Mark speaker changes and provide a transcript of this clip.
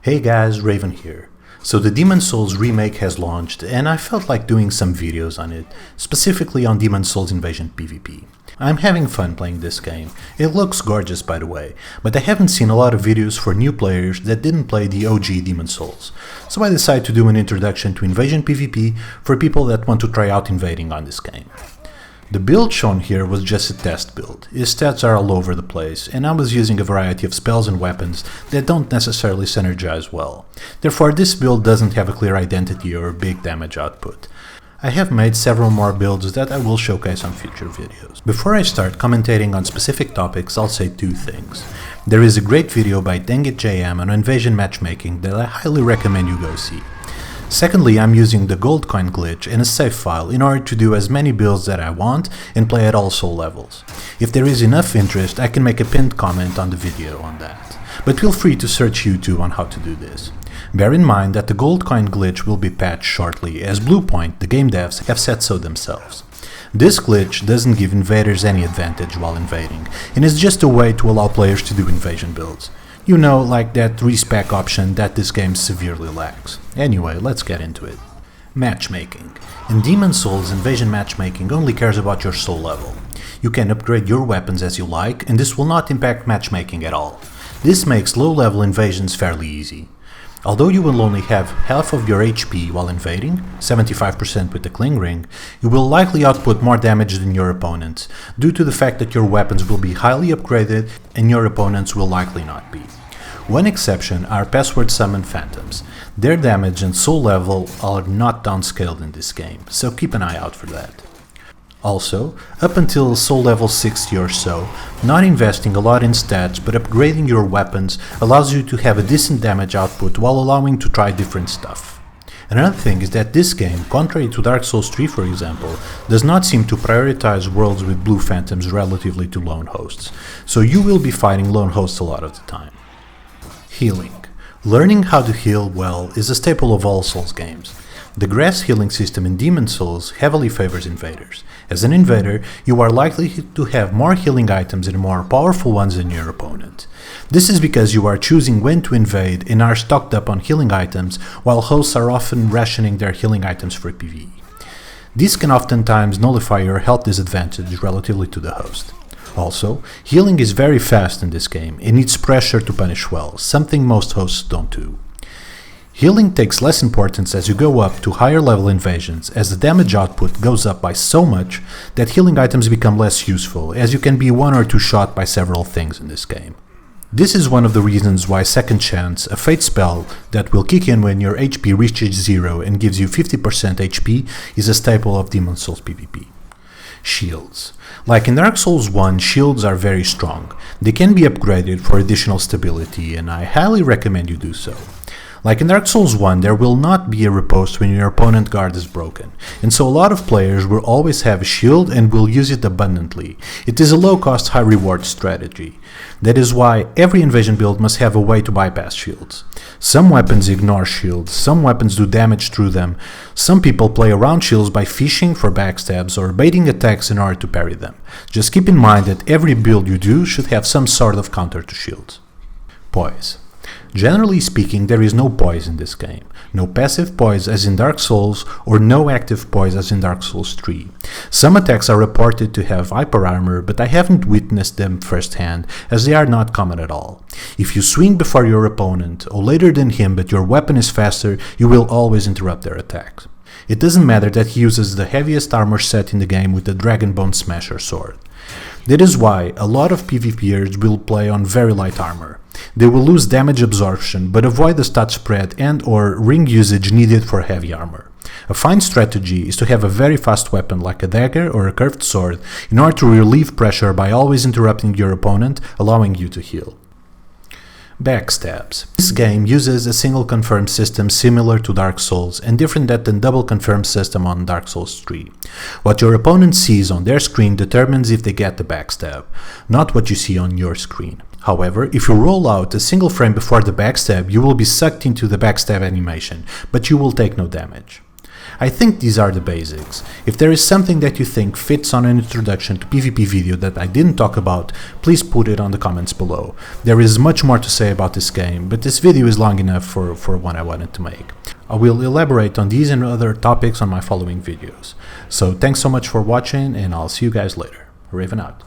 Speaker 1: Hey guys, Raven here. So the Demon's Souls remake has launched and I felt like doing some videos on it, specifically on Demon's Souls Invasion PvP. I'm having fun playing this game. It looks gorgeous by the way, but I haven't seen a lot of videos for new players that didn't play the OG Demon's Souls. So I decided to do an introduction to Invasion PvP for people that want to try out invading on this game. The build shown here was just a test build. His stats are all over the place, and I was using a variety of spells and weapons that don't necessarily synergize well. Therefore, this build doesn't have a clear identity or big damage output. I have made several more builds that I will showcase on future videos. Before I start commentating on specific topics, I'll say two things. There is a great video by DengitJM on Invasion matchmaking that I highly recommend you go see. Secondly, I'm using the gold coin glitch in a save file in order to do as many builds that I want and play at all soul levels. If there is enough interest, I can make a pinned comment on the video on that. But feel free to search YouTube on how to do this. Bear in mind that the gold coin glitch will be patched shortly, as Bluepoint, the game devs, have said so themselves. This glitch doesn't give invaders any advantage while invading, and is just a way to allow players to do invasion builds. You know, like that respec option that this game severely lacks. Anyway, let's get into it. Matchmaking. In Demon's Souls, Invasion matchmaking only cares about your soul level. You can upgrade your weapons as you like, and this will not impact matchmaking at all. This makes low-level invasions fairly easy. Although you will only have half of your HP while invading, 75% with the Cling Ring, you will likely output more damage than your opponents, due to the fact that your weapons will be highly upgraded and your opponents will likely not be. One exception are Password Summon Phantoms. Their damage and soul level are not downscaled in this game, so keep an eye out for that. Also, up until soul level 60 or so, not investing a lot in stats but upgrading your weapons allows you to have a decent damage output while allowing to try different stuff. Another thing is that this game, contrary to Dark Souls 3 for example, does not seem to prioritize worlds with blue phantoms relatively to lone hosts, so you will be fighting lone hosts a lot of the time. Healing. Learning how to heal well is a staple of all Souls games. The grass healing system in Demon's Souls heavily favors invaders. As an invader, you are likely to have more healing items and more powerful ones than your opponent. This is because you are choosing when to invade and are stocked up on healing items, while hosts are often rationing their healing items for PvE. This can oftentimes nullify your health disadvantage relatively to the host. Also, healing is very fast in this game and needs pressure to punish well, something most hosts don't do. Healing takes less importance as you go up to higher level invasions, as the damage output goes up by so much that healing items become less useful, as you can be one or two shot by several things in this game. This is one of the reasons why Second Chance, a fate spell that will kick in when your HP reaches 0 and gives you 50% HP, is a staple of Demon's Souls PvP. Shields. Like in Dark Souls 1, shields are very strong. They can be upgraded for additional stability, and I highly recommend you do so. Like in Dark Souls 1, there will not be a riposte when your opponent guard is broken, and so a lot of players will always have a shield and will use it abundantly. It is a low-cost, high-reward strategy. That is why every invasion build must have a way to bypass shields. Some weapons ignore shields, some weapons do damage through them, some people play around shields by fishing for backstabs or baiting attacks in order to parry them. Just keep in mind that every build you do should have some sort of counter to shields. Poise. Generally speaking, there is no poise in this game. No passive poise as in Dark Souls, or no active poise as in Dark Souls 3. Some attacks are reported to have hyper armor, but I haven't witnessed them firsthand, as they are not common at all. If you swing before your opponent, or later than him but your weapon is faster, you will always interrupt their attacks. It doesn't matter that he uses the heaviest armor set in the game with the Dragonbone Smasher sword. That is why a lot of PvPers will play on very light armor. They will lose damage absorption, but avoid the stat spread and/or ring usage needed for heavy armor. A fine strategy is to have a very fast weapon like a dagger or a curved sword in order to relieve pressure by always interrupting your opponent, allowing you to heal. Backstabs. This game uses a single confirm system similar to Dark Souls and different than the double confirm system on Dark Souls 3. What your opponent sees on their screen determines if they get the backstab, not what you see on your screen. However, if you roll out a single frame before the backstab, you will be sucked into the backstab animation, but you will take no damage. I think these are the basics. If there is something that you think fits on an introduction to PvP video that I didn't talk about, please put it on the comments below. There is much more to say about this game, but this video is long enough for what I wanted to make. I will elaborate on these and other topics on my following videos. So thanks so much for watching, and I'll see you guys later. Raven out.